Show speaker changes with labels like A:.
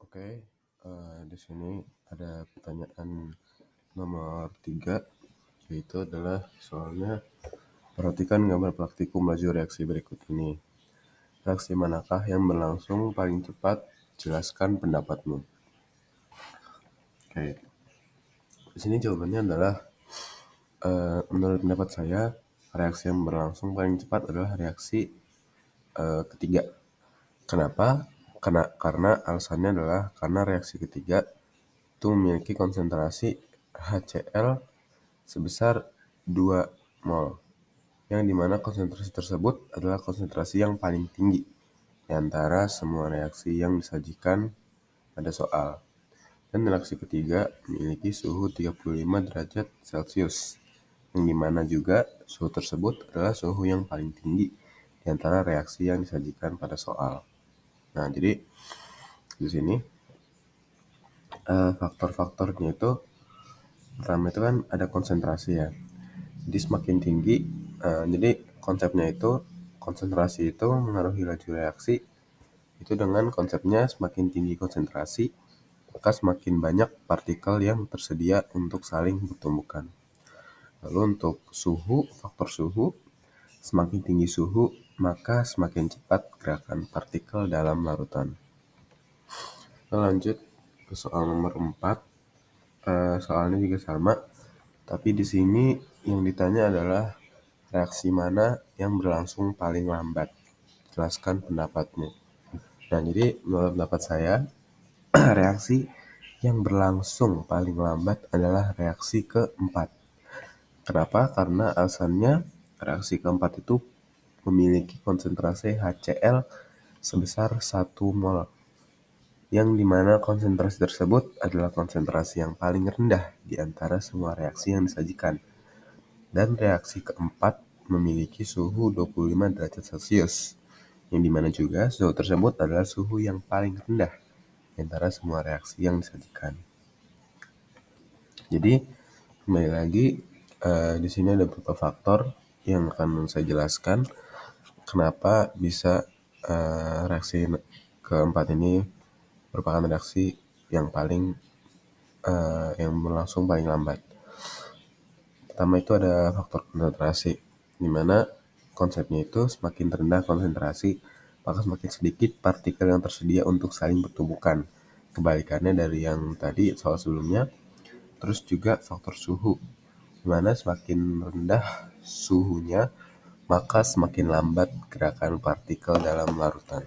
A: Oke, di sini ada pertanyaan nomor 3, yaitu adalah soalnya perhatikan gambar praktikum laju reaksi berikut ini. Reaksi manakah yang berlangsung paling cepat? Jelaskan pendapatmu. Oke, di sini jawabannya adalah menurut pendapat saya reaksi yang berlangsung paling cepat adalah reaksi ketiga. Kenapa? Karena alasannya adalah karena reaksi ketiga itu memiliki konsentrasi HCl sebesar 2 mol, yang dimana konsentrasi tersebut adalah konsentrasi yang paling tinggi di antara semua reaksi yang disajikan pada soal. Dan reaksi ketiga memiliki suhu 35 derajat Celcius, yang dimana juga suhu tersebut adalah suhu yang paling tinggi di antara reaksi yang disajikan pada soal. Nah, jadi di sini faktor-faktornya itu pertama itu kan ada konsentrasi ya. Jadi semakin tinggi, jadi konsepnya itu konsentrasi itu mengaruhi laju reaksi itu dengan konsepnya semakin tinggi konsentrasi maka semakin banyak partikel yang tersedia untuk saling bertumbukan. Lalu untuk suhu, faktor suhu, semakin tinggi suhu maka semakin cepat gerakan partikel dalam larutan. Kita lanjut ke soal nomor 4. Soalnya juga sama, tapi di sini yang ditanya adalah reaksi mana yang berlangsung paling lambat. Jelaskan pendapatmu. Nah, jadi menurut pendapat saya reaksi yang berlangsung paling lambat adalah reaksi keempat. Kenapa? Karena alasannya reaksi keempat itu memiliki konsentrasi HCl sebesar 1 mol, yang dimana konsentrasi tersebut adalah konsentrasi yang paling rendah di antara semua reaksi yang disajikan. Dan reaksi keempat memiliki suhu 25 derajat Celcius, yang dimana juga suhu tersebut adalah suhu yang paling rendah di antara semua reaksi yang disajikan. Jadi kembali lagi di sini ada beberapa faktor yang akan saya jelaskan kenapa bisa reaksi keempat ini merupakan reaksi yang paling yang berlangsung paling lambat. Pertama itu ada faktor konsentrasi, di mana konsepnya itu semakin rendah konsentrasi, maka semakin sedikit partikel yang tersedia untuk saling bertumbukan. Kebalikannya dari yang tadi soal sebelumnya. Terus juga faktor suhu, di mana semakin rendah suhunya, maka semakin lambat gerakan partikel dalam larutan.